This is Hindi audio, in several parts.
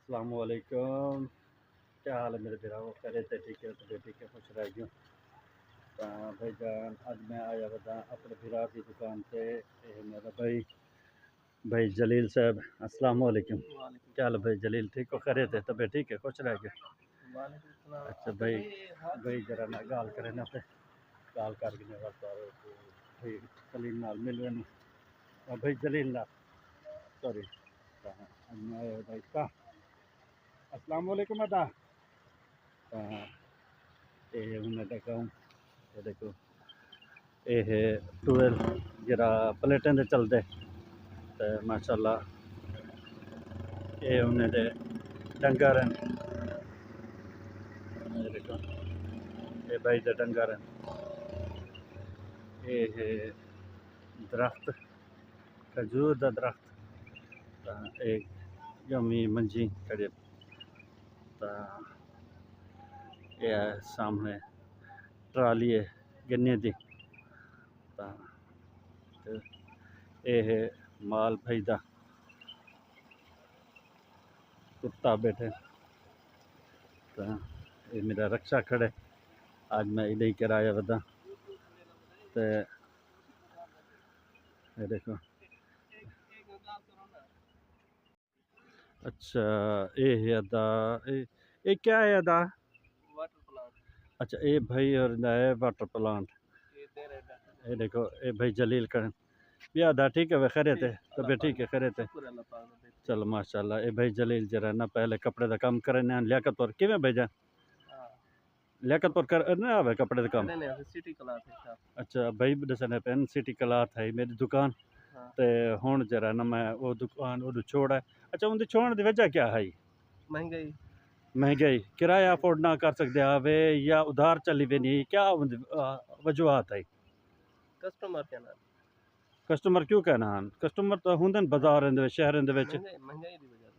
अस्सलामुअलैकुम। क्या हाल है मेरे बिराओ? खैरियत थे? ठीक है तो ठीक है, खुश रह गयो। भाईजान आज मैं आया बता अपने बिरा की दुकान पे। मेरा भाई भाई जलील साहब, अस्सलामुअलैकुम। क्या हाल है भाई जलील? ठीक हो? खैरियत है? तबीयत ठीक है? खुश रह गयो। अच्छा भाई, भाई जरा ना गाल करे ना पे गाल करके ने भाई सलीम नाल मिलवे ना भाई जलील ना सॉरी। मैं आया भाई का अस्सलामुअलैकुम अदा। हाँ, ये उन्हें देखा हूँ। ये देखो, ये है टूवेल जरा प्लेटें दे चलते तो माशाल्लाह। ये उन्हें दे डंगर हैं। ये देखो, ये भाई दे डंगर हैं। ये है दरख्त, खजूर दा दरख्त। एक यमी मंजी खड़े। तो ये है सामने ट्राली है गन्ने दी। तो ये है माल भाई दा कुत्ता बैठे। तो ये मेरा रक्षा खड़े। आज मैं इधर ही कराया बता। तो ये देखो, अच्छा ये है अदा। ये क्या है अदा? Water plant. अच्छा ये भाई और है वाटर प्लांट। ये देखो, ये भाई जलील कर या अदा। ठीक है, वह खैरियत है? तबीयत ठीक है? खैरियत है? चलो माशाल्लाह। ये भाई जलील जरा ना पहले कपड़े का काम करे ना लियाकत पर किवें भेजा लियाकत पर कर ना आवे कपड़े का काम। सिटी क्लाथ है। अच्छा भाई दसने पेन सिटी क्लाथ है मेरी दुकान। ते हुण जरा ना मैं वो दुकान वो छोड़ा। अच्छा उनकी छोड़ने की वजह क्या है? महंगाई। महंगाई, किराया अफोर्ड ना कर सकते आवे या उधार चली भी नहीं, क्या वजूहत है? कस्टमर क्या ना कस्टमर क्यों कहना हन? कस्टमर तो होंदे न बाजार दे शहर दे विच।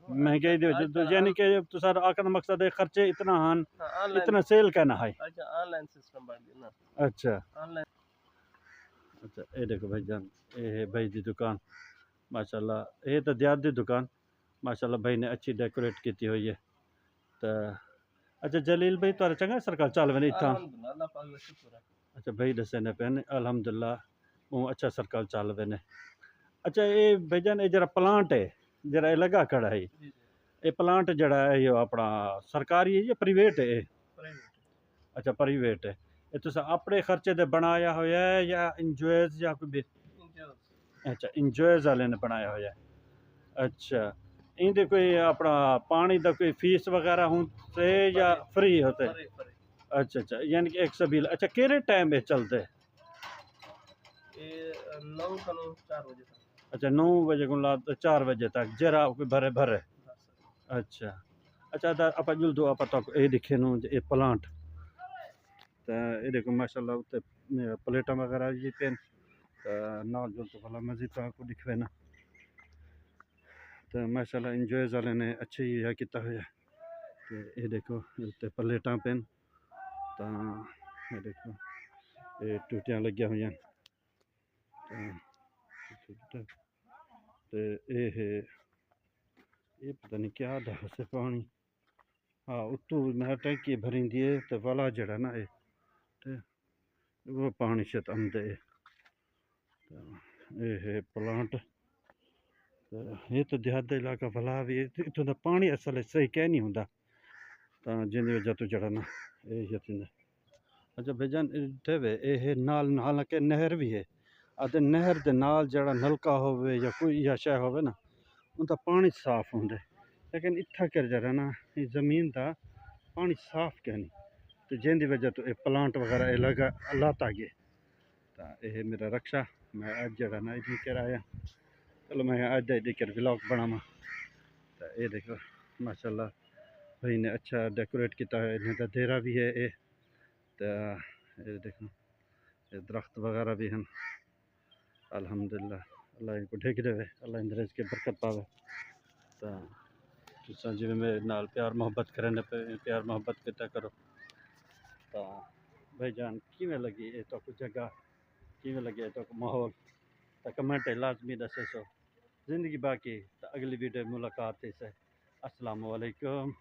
महंगाई दी वजह तो यानी कि तो सर आखिर मकसद है खर्चे इतना हन, इतना सेल कहना है। अच्छा ऑनलाइन सिस्टम बढ़ गया ना। अच्छा ऑनलाइन। अच्छा ये देखो भाईजान, ये है भाई दी दुकान माशाल्लाह। ये तो दियात दी दुकान माशाल्लाह। भाई ने अच्छी डेकोरेट की हुई है। तो अच्छा जलील भाई तारा चंगा सरकार चल वने इतना। अच्छा भाई दसे ने पेन अल्हम्दुलिल्लाह वो अच्छा सरकार चल वने। अच्छा ये भाईजान ये जरा प्लांट है जरा ये लगा खड़ा है। ये प्लांट जड़ा है ये अपना सरकारी है या प्राइवेट है? अच्छा प्राइवेट है। ये तुस अपने खर्चे दे बनाया होया है या इंजॉयज या कोई अच्छा इंजॉयज वाले ने बनाया होया है। अच्छा इंदे कोई अपना पानी दा कोई फीस वगैरह होते या फ्री होते? अच्छा अच्छा यानी कि एक सबील। अच्छा केरे टाइम में चलते? अच्छा 9 बजे को ला 4 बजे तक जरा कोई भरे भरे। अच्छा अच्छा आप जुल दो आप तक ये दिखे नो ये प्लांट। तो ये देखो माशाल्लाह उत्ते प्लेटा वगैरह ये पेन नाल जुल तो भला मजीद आपको दिखवे ना। तो माशाल्लाह इंजॉयज वाले ने अच्छे ही यह किया हुआ है। तो ये देखो उत्ते प्लेटा पेन। तो ये देखो ये टूटियां लगिया हुई हैं। तो ये है ये पता नहीं क्या दा से पानी। हाँ उत्तू मैं टैंकी भरी है तो वाला जड़ा ना ये तो वो पानी शायद आंदे। तो ये है प्लांट। तो ये तो देहात इलाका भला भी इतों का पानी असल सही कह नहीं होंगे। तो जिंद वजह तो जड़ा ना ये यतींदा। अच्छा भाईजान इतने वे ये नाल नाल के नहर भी है। अते नहर के नाल जड़ा नलका होवे या कोई या शय होवे ना उनका पानी साफ होंगे। लेकिन इत्था कर जरा ना ये ज़मीन का पानी साफ क्या नहीं। तो जिंदी वजह तो ये प्लांट वगैरह ये लगा लाता गए। तो ये मेरा रक्षा मैं अज जरा ना इतनी कराया। चलो मैं अज देकर व्लॉग बनावा। तो ये देखो माशाल्लाह भाई ने अच्छा डेकोरेट किया है। इन्हें तो देरा भी है ये। तो ये देखो ये दरख्त वगैरह भी हैं अल्हम्दुलिल्लाह। अल्लाह इनको ढेक देवे, अल्लाह इंदर के बरकत पावे। तो तुसा जिवें मेरे नाल प्यार मोहब्बत करने पे प्यार मोहब्बत किता करो। तो भाईजान किवें लगी ये तो जगह किवें लगे तो माहौल तो कमेंट लाजमी दसे सो। ज़िंदगी बाकी तो अगली वीडियो मुलाकात है। अस्सलाम वालेकुम।